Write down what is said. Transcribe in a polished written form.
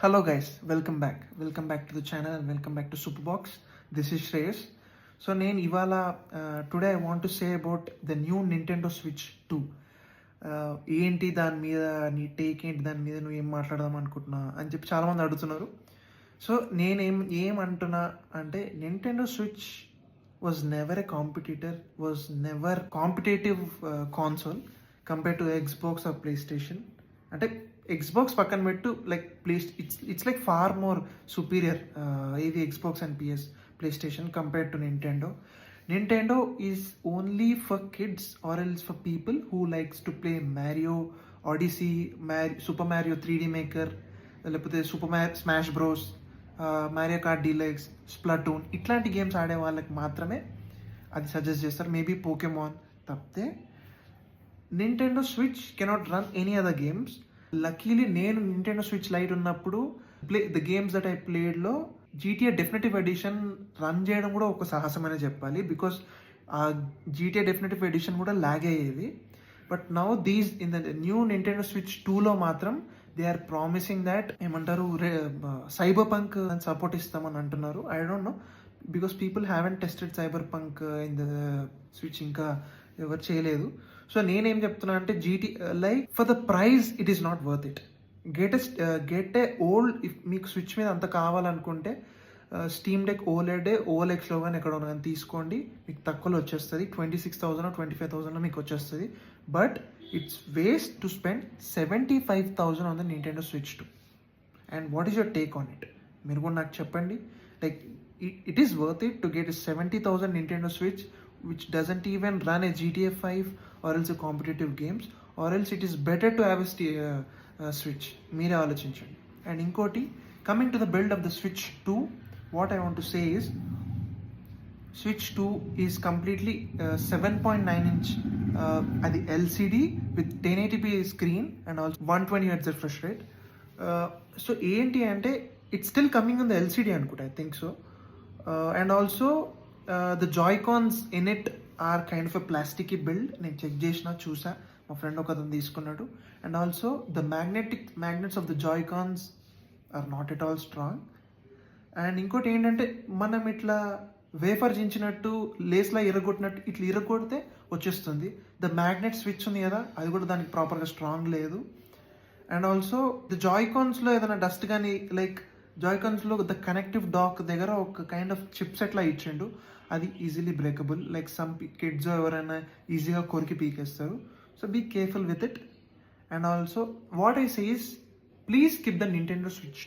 Hello guys, welcome back. Welcome back to the channel and welcome back to Superbox. This is Shreyas. So నేను ఇవాళ today I want to say about the new Nintendo switch 2. ఏంటి దాని మీద నీ take ఏంటి, దాని మీద నువ్వు ఏం మాట్లాడదాం అనుకుంటున్నా అని చెప్పి చాలామంది అడుగుతున్నారు. సో ఏమంటున్నా అంటే Nintendo Switch was never a competitor, was never competitive console compare to Xbox or PlayStation. అంటే ఎక్స్బాక్స్ పక్కన పెట్టు, like it's like far more superior ఇది Xbox and PlayStation compared to Nintendo is only for kids or else for people who likes to play Mario, Odyssey, Super Mario 3D Maker, లేకపోతే Smash Bros, Mario Kart Deluxe, Splatoon ఇట్లాంటి games ఆడే వాళ్ళకి మాత్రమే అది suggest చేస్తారు. Maybe Pokemon తప్పితే Nintendo Switch cannot run any other games. Luckily నేను Nintendo Switch Lite ఉన్నప్పుడు ద గేమ్స్ దట్ ఐ ప్లేడ్లో జీటీఏ డెఫినెటివ్ ఎడిషన్ రన్ చేయడం కూడా ఒక సాహసమనే చెప్పాలి. బికాస్ ఆ జీటీఏ డెఫినెటివ్ ఎడిషన్ కూడా లాగ్ అయ్యేది. But now in the new Nintendo Switch 2లో మాత్రం దే ఆర్ ప్రామిసింగ్ దాట్ ఏమంటారు సైబర్ పంక్ సపోర్ట్ ఇస్తామని అంటున్నారు. I don't know because people haven't tested Cyberpunk in the switch, ఇంకా ఎవరు చేయలేదు. సో నేనేం చెప్తున్నా అంటే like for the prize it is not worth it. Get a old, if మీకు స్విచ్ మీద అంత కావాలనుకుంటే స్టీమ్ డెక్ ఓఎల్ఎక్స్లో కానీ ఎక్కడ కానీ తీసుకోండి, మీకు తక్కువలో వచ్చేస్తుంది. 26,000 25,000 మీకు వచ్చేస్తుంది. But it's waste to spend 75,000 on the Nintendo switch 2. And what is your take on it? మీరు కూడా నాకు చెప్పండి. Like it is worth it to get a 70,000 Nintendo Switch which doesn't even run a GTA 5 or else a competitive games, or else it is better to have a Switch. మీరే ఆలోచించండి. And ఇంకోటి, coming to the build of the Switch 2, what I want to say is Switch 2 is completely 7.9 inch అది LCD with 1080p screen and also 120 Hz refresh rate. So ఏంటి అంటే it's still coming on the LCD అనుకుంటా, I think so. And also the Joycons in it are kind of a plasticky build. నేను check చూసా, మా friend ఒక అతను తీసుకున్నాడు. And also the magnets of the Joycons are not at all strong. And ఇంకోటి ఏంటంటే మనం ఇట్లా వేఫర్ చించినట్టు లేస్లా ఇరగొట్టినట్టు ఇట్లా ఇరగొడితే వచ్చేస్తుంది. ద మ్యాగ్నెట్ స్విచ్ ఉంది కదా, అది కూడా దానికి ప్రాపర్గా స్ట్రాంగ్ లేదు. అండ్ ఆల్సో ద జాయ్కాన్స్లో ఏదైనా డస్ట్ కానీ, లైక్ జాయ్కాన్స్లో ద కనెక్టివ్ డాక్ దగ్గర ఒక కైండ్ ఆఫ్ చిప్స్ ఎట్లా ఇచ్చిండు, అది easily breakable. Like some kids ఎవరైనా ఈజీగా కొరికి పీకేస్తారు. So be careful with it. And also what I say is please keep the Nintendo switch